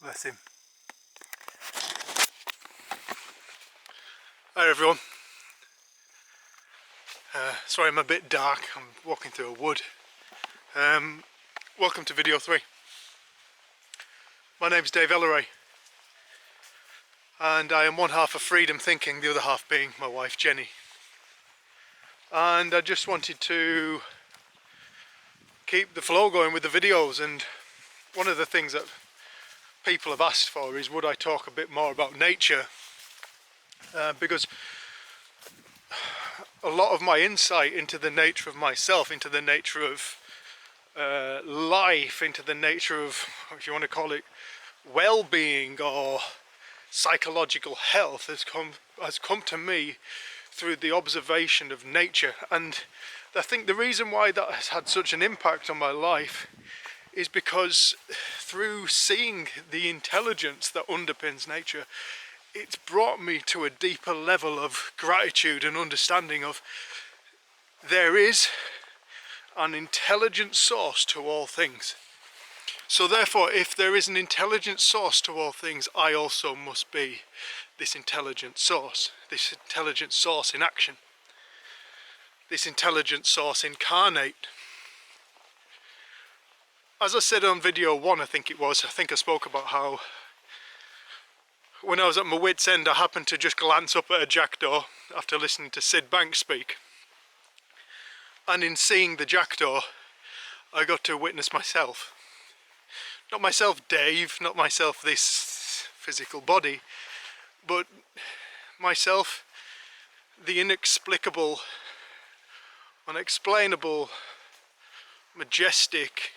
Bless him. Hi everyone. Sorry I'm a bit dark, I'm walking through a wood. Welcome to video 3. My name's Dave Elleray and I am one half of Freedom Thinking, the other half being my wife Jenny. And I just wanted to keep the flow going with the videos, and one of the things that people have asked for is would I talk a bit more about nature, because a lot of my insight into the nature of myself, into the nature of life, into the nature of, if you want to call it, well-being or psychological health has come to me through the observation of nature. And I think the reason why that has had such an impact on my life is because through seeing the intelligence that underpins nature, it's brought me to a deeper level of gratitude and understanding of there is an intelligent source to all things. So therefore, if there is an intelligent source to all things, I also must be this intelligent source in action, this intelligent source incarnate. As I said on video 1, I think I spoke about how when I was at my wit's end, I happened to just glance up at a jackdaw after listening to Sid Banks speak. And in seeing the jackdaw, I got to witness myself. Not myself Dave, not myself this physical body, but myself the inexplicable, unexplainable, majestic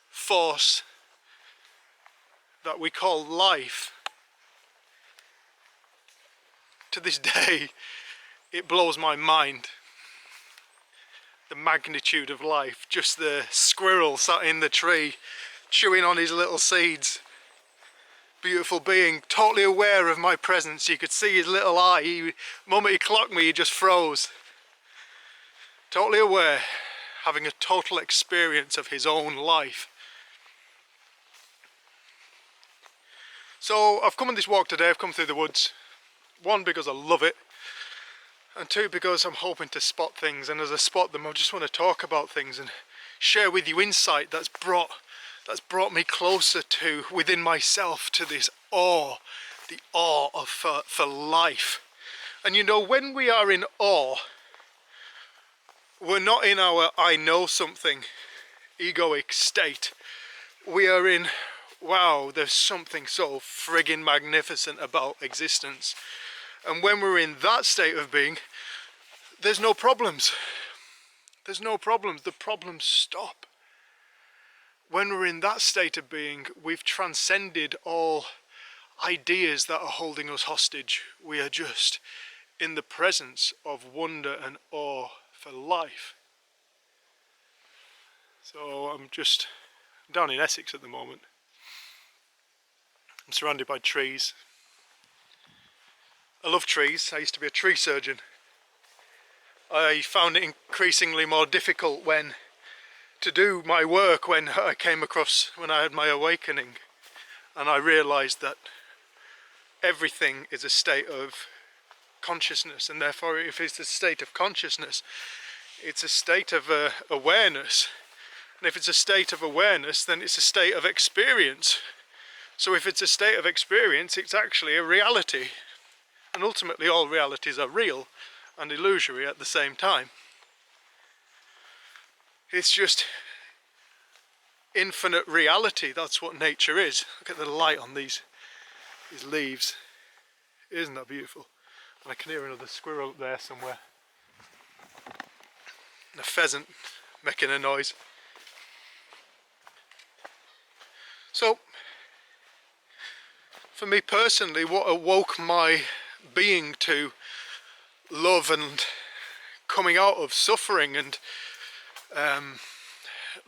force that we call life. To this day, it blows my mind. The magnitude of life, just the squirrel sat in the tree, chewing on his little seeds. Beautiful being, totally aware of my presence. You could see his little eye. The moment he clocked me, he just froze. Totally aware, having a total experience of his own life. So I've come on this walk today, I've come through the woods. 1, because I love it, and 2, because I'm hoping to spot things, and as I spot them I just want to talk about things and share with you insight that's brought me closer to within myself to this awe, the awe of for life. And you know, when we are in awe, we're not in our I know something egoic state. We are in, wow, there's something so friggin' magnificent about existence. And when we're in that state of being, there's no problems. There's no problems. The problems stop. When we're in that state of being, we've transcended all ideas that are holding us hostage. We are just in the presence of wonder and awe for life. So I'm down in Essex at the moment. I'm surrounded by trees. I love trees. I used to be a tree surgeon. I found it increasingly more difficult to do my work when I had my awakening, and I realised that everything is a state of consciousness, and therefore if it's a state of consciousness, it's a state of awareness, and if it's a state of awareness, then it's a state of experience. So if it's a state of experience, it's actually a reality. And ultimately all realities are real and illusory at the same time. It's just infinite reality. That's what nature is. Look at the light on these leaves. Isn't that beautiful? And I can hear another squirrel up there somewhere. And a pheasant making a noise. So, for me personally, what awoke my being to love and coming out of suffering and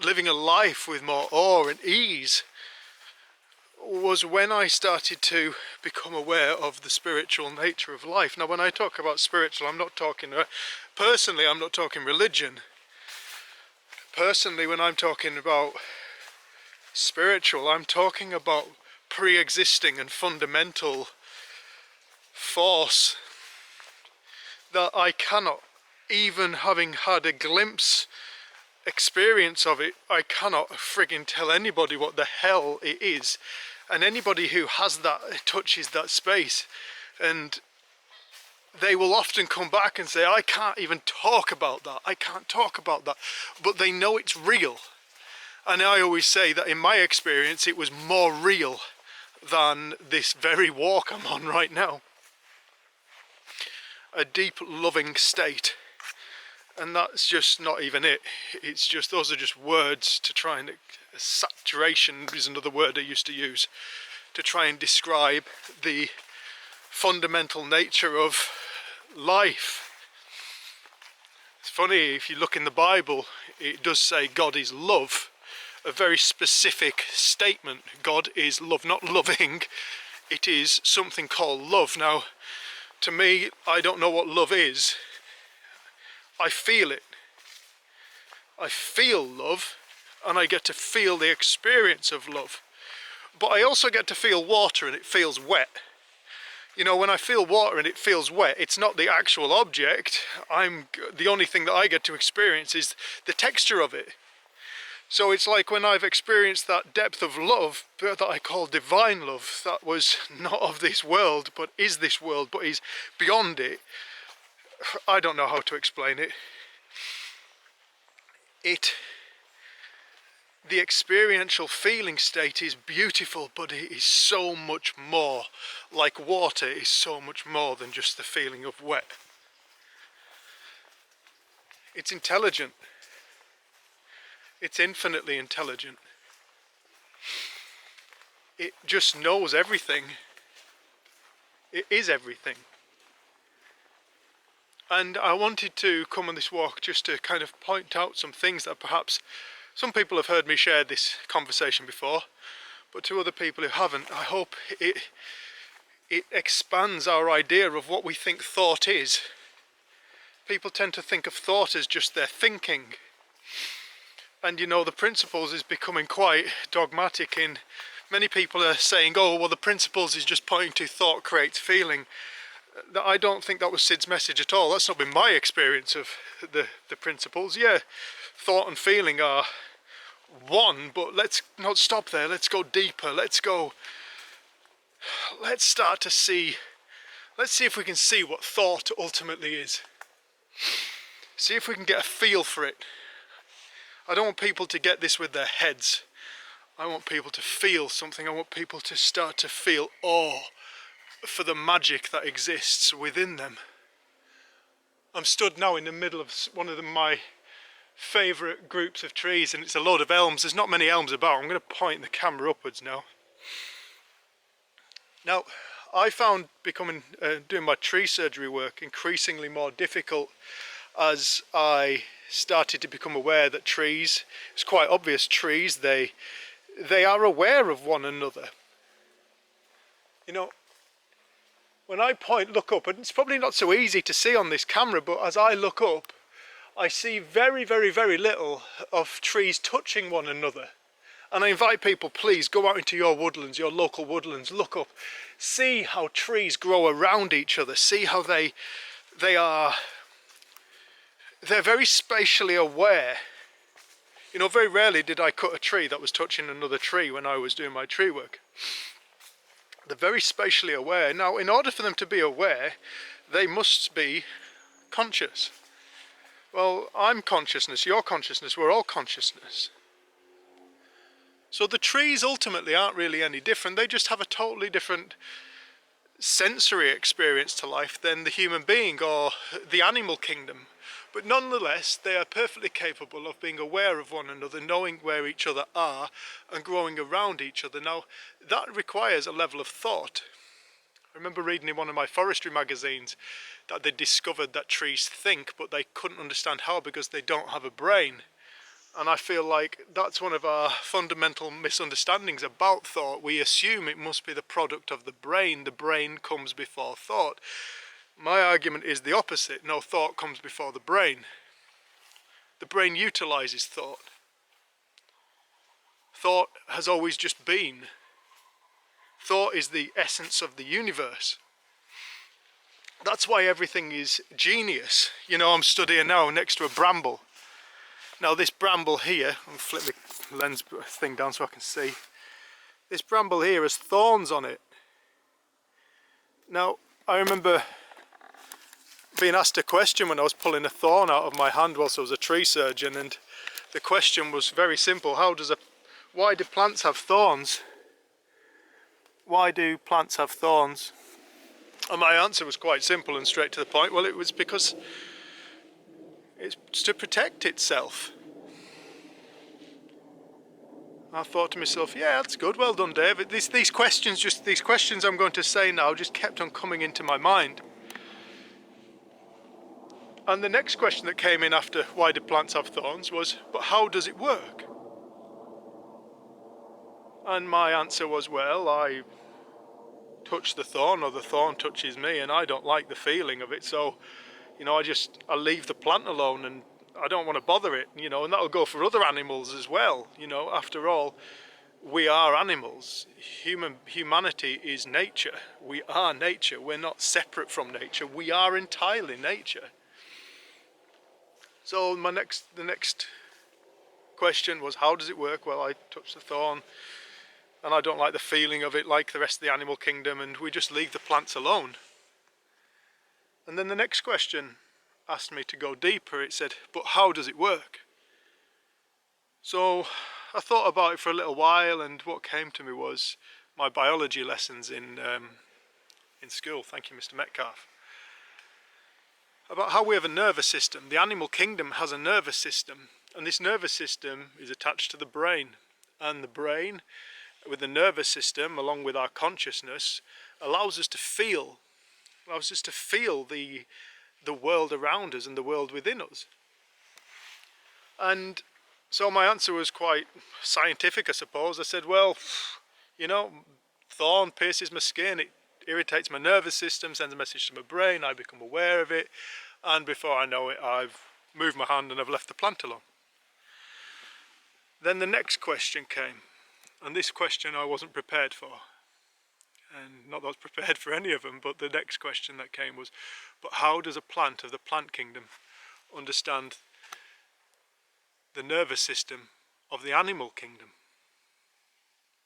living a life with more awe and ease was when I started to become aware of the spiritual nature of life. Now when I talk about spiritual, I'm not talking personally, I'm not talking religion. Personally, when I'm talking about spiritual, I'm talking about pre-existing and fundamental force that I cannot, even having had a glimpse experience of it, I cannot friggin' tell anybody what the hell it is. And anybody who has that, touches that space, and they will often come back and say, I can't even talk about that, I can't talk about that, but they know it's real. And I always say that in my experience it was more real than this very walk I'm on right now. A deep loving state. And that's just not even it. It's just, those are just words to try and, saturation is another word I used to use, to try and describe the fundamental nature of life. It's funny, if you look in the Bible, it does say God is love, a very specific statement. God is love, not loving, it is something called love. Now, to me, I don't know what love is. I feel it. I feel love, and I get to feel the experience of love. But I also get to feel water and it feels wet. You know, when I feel water and it feels wet, it's not the actual object. The only thing that I get to experience is the texture of it. So it's like when I've experienced that depth of love that I call divine love, that was not of this world, but is this world, but is beyond it. I don't know how to explain it. The experiential feeling state is beautiful, but it is so much more. Like water is so much more than just the feeling of wet. It's intelligent. It's infinitely intelligent. It just knows everything. It is everything. And I wanted to come on this walk just to kind of point out some things that perhaps some people have heard me share this conversation before, but to other people who haven't, I hope it expands our idea of what we think thought is. People tend to think of thought as just their thinking. And you know, the principles is becoming quite dogmatic in many people are saying, oh, well, the principles is just pointing to thought creates feeling. I don't think that was Sid's message at all. That's not been my experience of the principles. Yeah, thought and feeling are one, but let's not stop there. Let's go deeper. Let's start to see, let's see if we can see what thought ultimately is. See if we can get a feel for it. I don't want people to get this with their heads. I want people to feel something. I want people to start to feel awe for the magic that exists within them. I'm stood now in the middle of one of my favourite groups of trees, and it's a load of elms. There's not many elms about. I'm going to point the camera upwards now. Now, I found doing my tree surgery work increasingly more difficult as I started to become aware that trees, it's quite obvious, trees, they are aware of one another. You know, when I look up, and it's probably not so easy to see on this camera, but as I look up, I see very, very, very little of trees touching one another. And I invite people, please go out into your woodlands, your local woodlands, look up, see how trees grow around each other, see how they're very spatially aware. You know, very rarely did I cut a tree that was touching another tree when I was doing my tree work. They're very spatially aware. Now, in order for them to be aware, they must be conscious. Well, I'm consciousness, you're consciousness, we're all consciousness. So the trees ultimately aren't really any different. They just have a totally different sensory experience to life than the human being or the animal kingdom. But nonetheless, they are perfectly capable of being aware of one another, knowing where each other are and growing around each other. Now, that requires a level of thought. I remember reading in one of my forestry magazines that they discovered that trees think, but they couldn't understand how because they don't have a brain. And I feel like that's one of our fundamental misunderstandings about thought. We assume it must be the product of the brain. The brain comes before thought. My argument is the opposite. No, thought comes before the brain. The brain utilizes thought. Thought has always just been. Thought is the essence of the universe. That's why everything is genius. You know, I'm studying now next to a bramble. Now this bramble here, I'll flip the lens thing down so I can see. This bramble here has thorns on it. Now, I remember being asked a question when I was pulling a thorn out of my hand whilst I was a tree surgeon, and the question was very simple. Why do plants have thorns? Why do plants have thorns? And my answer was quite simple and straight to the point. Well, it was because it's to protect itself. I thought to myself, yeah, that's good, well done, David. These questions I'm going to say now just kept on coming into my mind. And the next question that came in after why do plants have thorns was, but how does it work? And my answer was, well, I touch the thorn or the thorn touches me and I don't like the feeling of it, so you know, I leave the plant alone and I don't want to bother it, you know, and that'll go for other animals as well. You know, after all, we are animals. Humanity is nature. We are nature. We're not separate from nature. We are entirely nature. So the next question was, how does it work? Well, I touch the thorn and I don't like the feeling of it like the rest of the animal kingdom, and we just leave the plants alone. And then the next question asked me to go deeper. It said, but how does it work? So I thought about it for a little while, and what came to me was my biology lessons in school. Thank you, Mr. Metcalf. About how we have a nervous system. The animal kingdom has a nervous system, and this nervous system is attached to the brain. And the brain, with the nervous system, along with our consciousness, allows us to feel the world around us and the world within us. And so my answer was quite scientific, I suppose. I said, well, you know, thorn pierces my skin, it irritates my nervous system, sends a message to my brain, I become aware of it, and before I know it, I've moved my hand and I've left the plant alone. Then the next question came, and this question I wasn't prepared for. And not that I was prepared for any of them, but the next question that came was, but how does a plant of the plant kingdom understand the nervous system of the animal kingdom?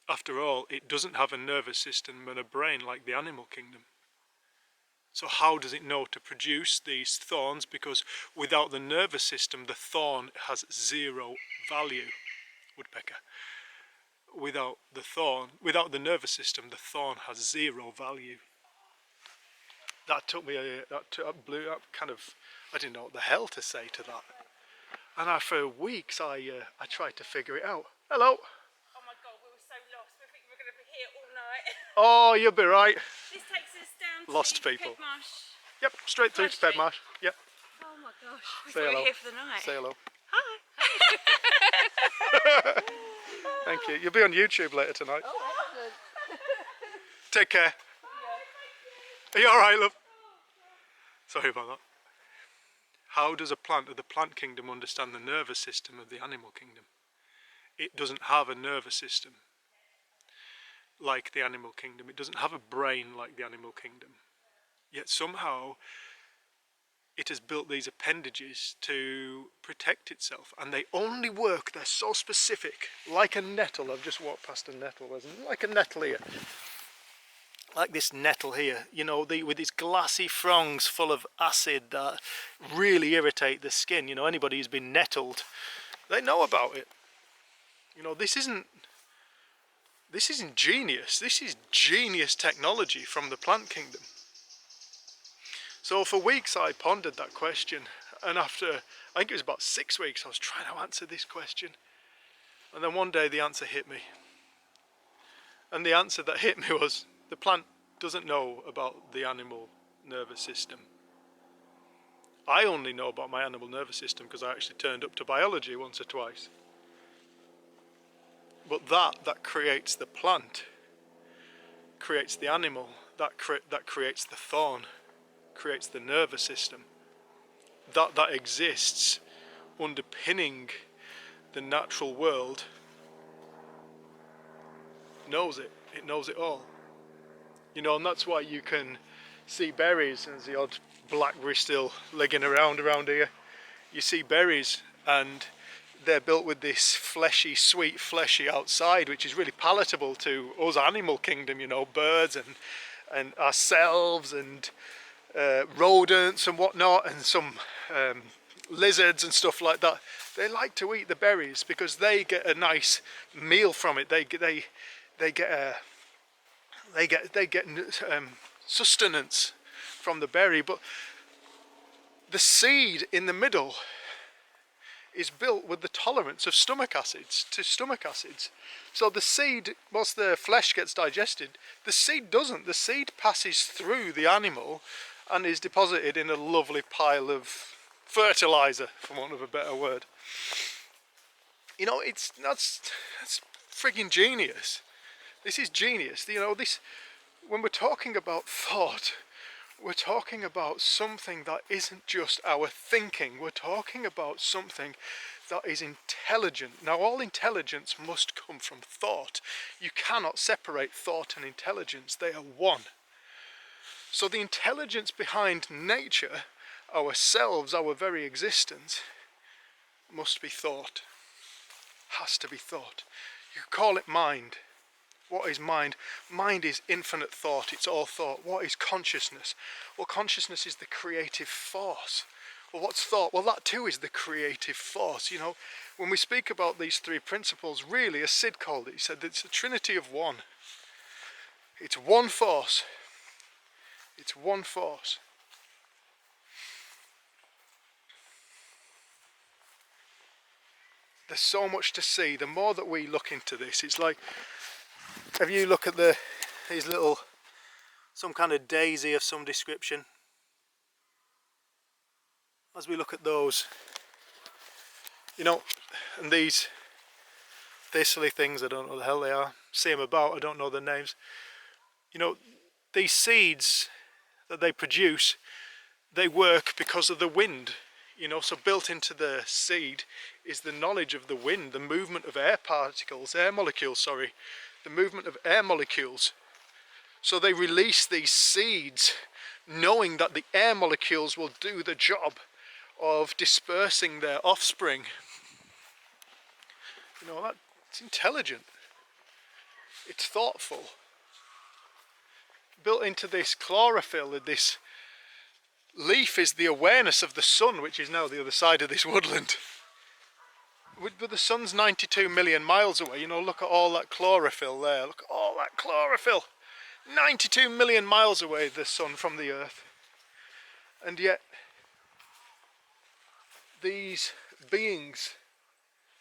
After all, it doesn't have a nervous system and a brain like the animal kingdom. So how does it know to produce these thorns? Because without the nervous system, the thorn has zero value. Woodpecker. Without the nervous system, the thorn has zero value. That took me, that blew up kind of, I didn't know what the hell to say to that. And for weeks I tried to figure it out. Hello. Oh my God, we were so lost. We think we're going to be here all night. Oh, you'll be right. This takes us down Lost to people. Pedmarsh. Yep, straight through to Pedmarsh. Yep. Oh my gosh, we Say thought we hello. were here for the night. Say hello. Hi. Thank you. You'll be on YouTube later tonight. Oh, excellent. Take care. Are you alright, love? Sorry about that. How does a plant of the plant kingdom understand the nervous system of the animal kingdom? It doesn't have a nervous system like the animal kingdom. It doesn't have a brain like the animal kingdom. Yet somehow it has built these appendages to protect itself, and they only work, they're so specific, like a nettle. I've just walked past a nettle, like a nettle here. Like this nettle here, you know, with these glassy fronds full of acid that really irritate the skin. You know, anybody who's been nettled, they know about it. You know, this isn't genius. This is genius technology from the plant kingdom. So for weeks I pondered that question, and after, I think it was about 6 weeks, I was trying to answer this question. And then one day the answer hit me. And the answer that hit me was, the plant doesn't know about the animal nervous system. I only know about my animal nervous system because I actually turned up to biology once or twice. But that creates the plant, creates the animal, that creates the thorn, creates the nervous system. That exists underpinning the natural world knows it. It knows it all. You know, and that's why you can see berries, and there's the odd blackberry still ligging around here. You see berries, and they're built with this fleshy, sweet, fleshy outside, which is really palatable to us animal kingdom, you know, birds and ourselves and rodents and whatnot, and some lizards and stuff like that. They like to eat the berries because they get a nice meal from it. They get sustenance from the berry, but the seed in the middle is built with the tolerance of stomach acids to stomach acids. So the seed, once the flesh gets digested, the seed doesn't. The seed passes through the animal and is deposited in a lovely pile of fertilizer, for want of a better word. You know, that's frigging genius. This is genius. You know, this, when we're talking about thought, we're talking about something that isn't just our thinking. We're talking about something that is intelligent. Now, all intelligence must come from thought. You cannot separate thought and intelligence. They are one. So the intelligence behind nature, ourselves, our very existence, must be thought. Has to be thought. You could call it mind. What is mind? Mind is infinite thought. It's all thought. What is consciousness? Well, consciousness is the creative force. Well, what's thought? Well, that too is the creative force. You know, when we speak about these three principles, really, as Sid called it, he said it's a trinity of one. It's one force. It's one force. There's so much to see. The more that we look into this, it's like, if you look at these little, some kind of daisy of some description, as we look at those, you know, and these thistly things, I don't know the hell they are, see them about, I don't know their names. You know, these seeds that they produce, they work because of the wind. You know, so built into the seed is the knowledge of the wind, the movement of air molecules, the movement of air molecules. So they release these seeds knowing that the air molecules will do the job of dispersing their offspring. You know, that's intelligent. It's thoughtful. Built into this chlorophyll, this leaf, is the awareness of the sun, which is now the other side of this woodland. But the sun's 92 million miles away. You know, look at all that chlorophyll there. Look at all that chlorophyll. 92 million miles away, the sun from the earth. And yet, these beings,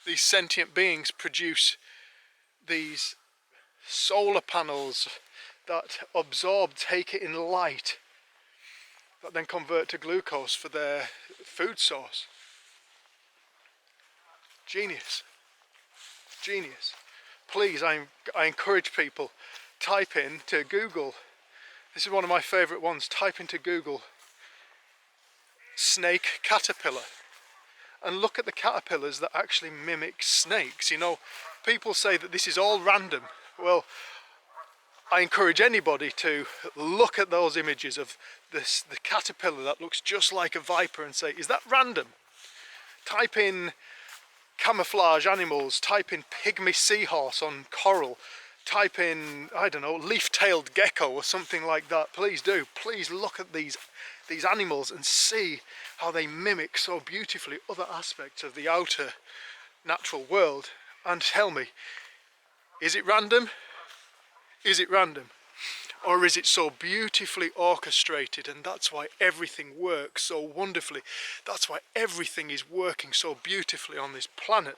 these sentient beings, produce these solar panels that absorb, take it in light, that then convert to glucose for their food source. Genius. Genius. Please, I encourage people, type in to Google, this is one of my favourite ones, type into Google snake caterpillar and look at the caterpillars that actually mimic snakes. You know, people say that this is all random. Well, I encourage anybody to look at those images of the caterpillar that looks just like a viper and say, is that random? Type in camouflage animals, type in pygmy seahorse on coral, type in, I don't know, leaf-tailed gecko or something like that. Please do. Please look at these animals and see how they mimic so beautifully other aspects of the outer natural world, and tell me, is it random? Is it random? Or is it so beautifully orchestrated, and that's why everything works so wonderfully? That's why everything is working so beautifully on this planet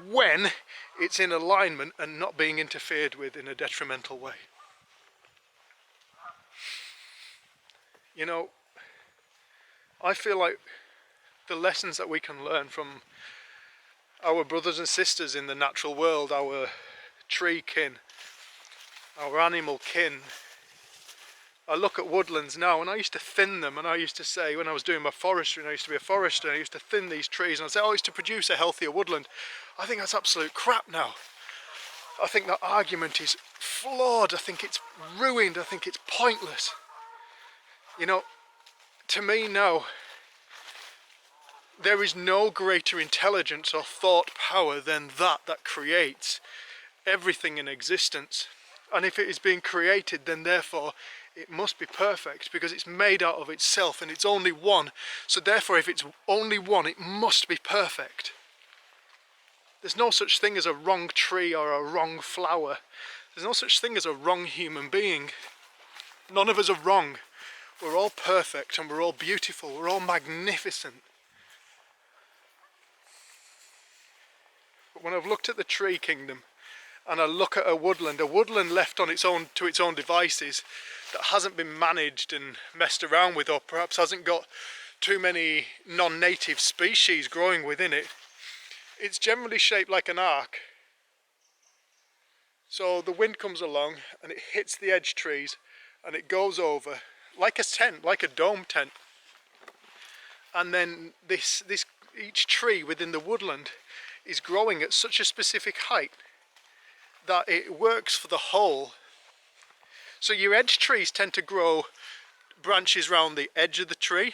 when it's in alignment and not being interfered with in a detrimental way. You know, I feel like the lessons that we can learn from our brothers and sisters in the natural world, our tree kin, our animal kin. I look at woodlands now, and I used to thin them, and I used to say, when I was doing my forestry, and I used to be a forester, and I used to thin these trees, and I'd say, oh, it's to produce a healthier woodland. I think that's absolute crap now. I think that argument is flawed. I think it's ruined. I think it's pointless. You know, to me now, there is no greater intelligence or thought power than that creates everything in existence. And if it is being created, then therefore it must be perfect, because it's made out of itself and it's only one. So therefore, if it's only one, it must be perfect. There's no such thing as a wrong tree or a wrong flower. There's no such thing as a wrong human being. None of us are wrong. We're all perfect and we're all beautiful. We're all magnificent. But when I've looked at the tree kingdom and I look at a woodland left on its own to its own devices, that hasn't been managed and messed around with, or perhaps hasn't got too many non-native species growing within it, it's generally shaped like an arc. So the wind comes along and it hits the edge trees and it goes over like a tent, like a dome tent. And then each tree within the woodland is growing at such a specific height that it works for the whole. So your edge trees tend to grow branches around the edge of the tree,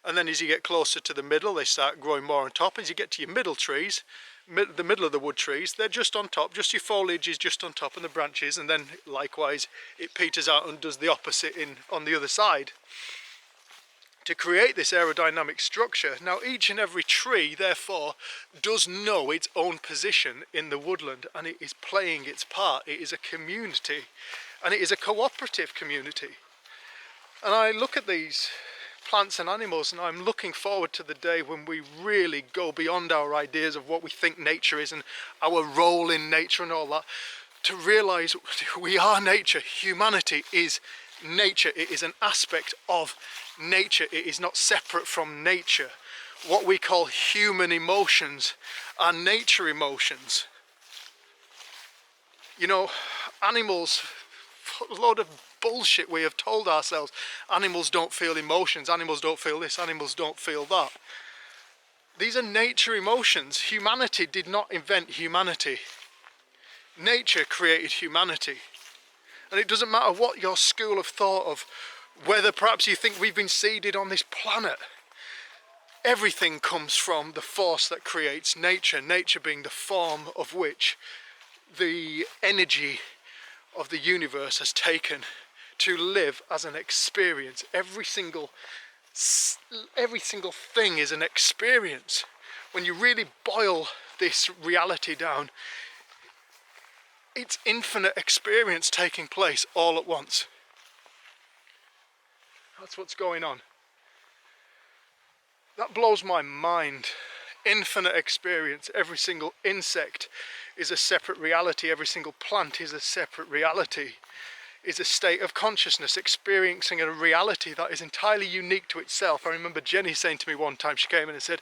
and then as you get closer to the middle, they start growing more on top. As you get to your middle trees, the middle of the wood trees, they're just on top, just your foliage is just on top, and the branches, and then likewise it peters out and does the opposite on the other side to create this aerodynamic structure. Now each and every tree therefore does know its own position in the woodland, and it is playing its part. It is a community, and it is a cooperative community. And I look at these plants and animals and I'm looking forward to the day when we really go beyond our ideas of what we think nature is and our role in nature and all that, to realise we are nature. Humanity is nature. It is an aspect of nature. It is not separate from nature. What we call human emotions are nature emotions. You know, animals, a load of bullshit we have told ourselves. Animals don't feel emotions, animals don't feel this, animals don't feel that. These are nature emotions. Humanity did not invent humanity. Nature created humanity. And it doesn't matter what your school of thought of, whether perhaps you think we've been seeded on this planet. Everything comes from the force that creates nature, nature being the form of which the energy of the universe has taken to live as an experience. Every single thing is an experience. When you really boil this reality down, it's infinite experience taking place all at once. That's what's going on. That blows my mind. Infinite experience. Every single insect is a separate reality. Every single plant is a separate reality. Is a state of consciousness, experiencing a reality that is entirely unique to itself. I remember Jenny saying to me one time, she came in and said,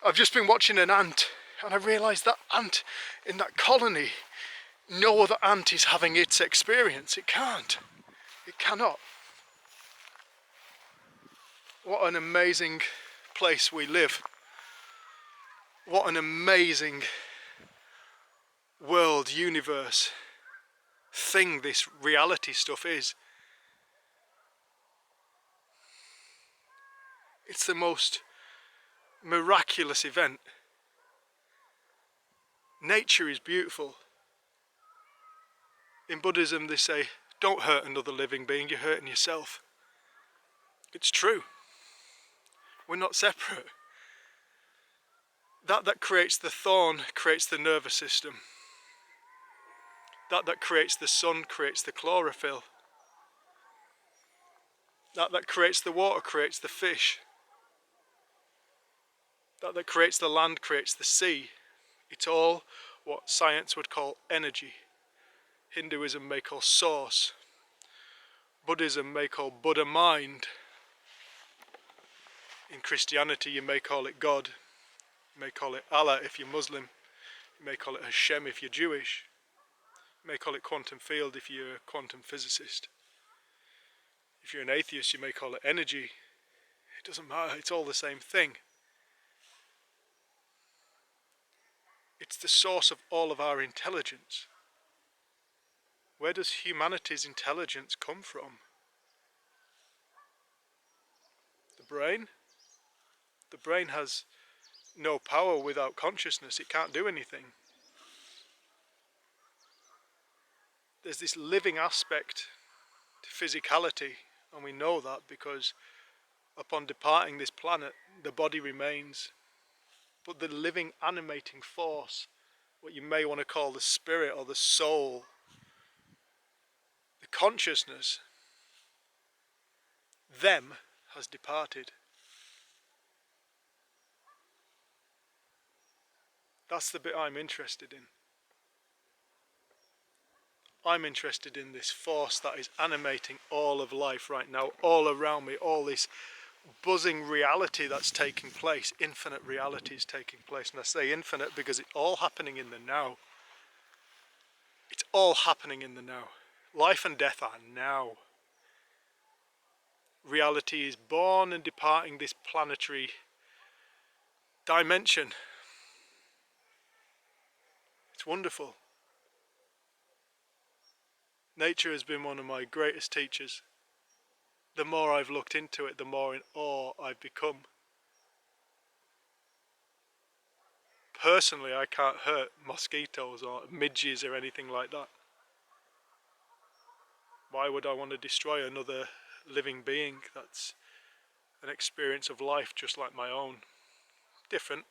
I've just been watching an ant, and I realised that ant in that colony, no other ant is having its experience. It can't. It cannot. What an amazing place we live. What an amazing world, universe, thing this reality stuff is. It's the most miraculous event. Nature is beautiful. In Buddhism they say, don't hurt another living being, you're hurting yourself. It's true. We're not separate. That creates the thorn creates the nervous system. That creates the sun creates the chlorophyll. That creates the water creates the fish. That creates the land creates the sea. It's all what science would call energy. Hinduism may call source. Buddhism may call Buddha mind. In Christianity you may call it God. You may call it Allah if you're Muslim. You may call it Hashem if you're Jewish. You may call it quantum field if you're a quantum physicist. If you're an atheist you may call it energy. It doesn't matter, it's all the same thing. It's the source of all of our intelligence. Where does humanity's intelligence come from? The brain? The brain has no power without consciousness. It can't do anything. There's this living aspect to physicality, and we know that because upon departing this planet, the body remains. But the living animating force, what you may want to call the spirit or the soul, the consciousness, them has departed. That's the bit I'm interested in. I'm interested in this force that is animating all of life right now, all around me, all this buzzing reality that's taking place, infinite reality is taking place. And I say infinite because it's all happening in the now. It's all happening in the now. Life and death are now. Reality is born and departing this planetary dimension. It's wonderful. Nature has been one of my greatest teachers. The more I've looked into it, the more in awe I've become. Personally, I can't hurt mosquitoes or midges or anything like that. Why would I want to destroy another living being that's an experience of life just like my own? Different,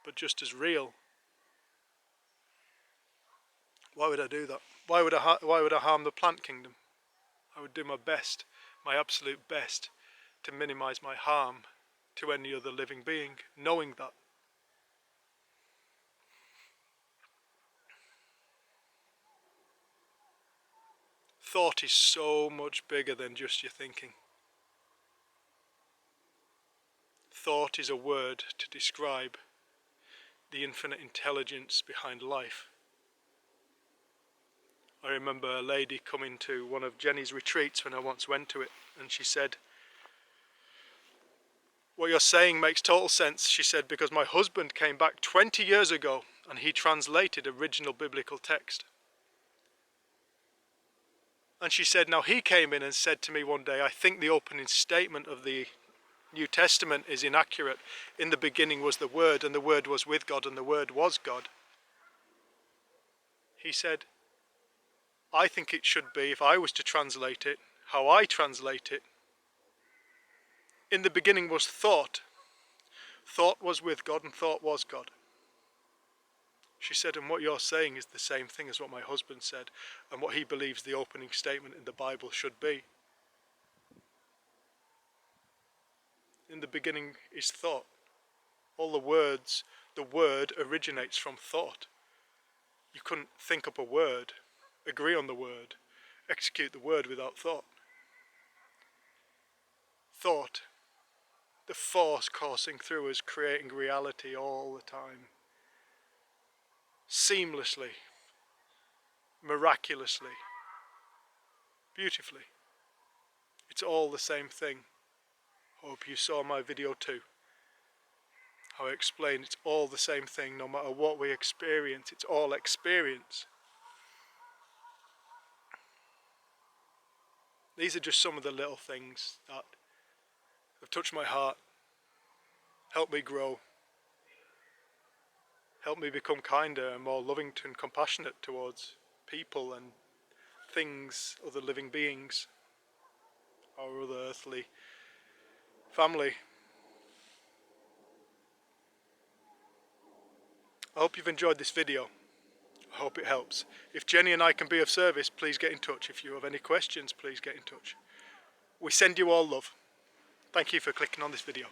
but just as real. Why would I do that? Why would I harm the plant kingdom? I would do my best, my absolute best, to minimize my harm to any other living being, knowing that. Thought is so much bigger than just your thinking. Thought is a word to describe the infinite intelligence behind life. I remember a lady coming to one of Jenny's retreats when I once went to it, and she said, "What you're saying makes total sense," she said, "because my husband came back 20 years ago and he translated original biblical text." And she said, now he came in and said to me one day, "I think the opening statement of the New Testament is inaccurate. In the beginning was the Word, and the Word was with God, and the Word was God." He said, "I think it should be, if I was to translate it, how I translate it. In the beginning was thought. Thought was with God, and thought was God." She said, "And what you're saying is the same thing as what my husband said, and what he believes the opening statement in the Bible should be. In the beginning is thought. All the words, the word originates from thought. You couldn't think up a word, agree on the word, execute the word without thought. Thought, the force coursing through us, creating reality all the time. Seamlessly, miraculously, beautifully. It's all the same thing. Hope you saw my video too. How I explained it's all the same thing, no matter what we experience, it's all experience. These are just some of the little things that have touched my heart, helped me grow, helped me become kinder and more loving and compassionate towards people and things, other living beings, our other earthly family. I hope you've enjoyed this video. I hope it helps. If Jenny and I can be of service, please get in touch. If you have any questions, please get in touch. We send you all love. Thank you for clicking on this video.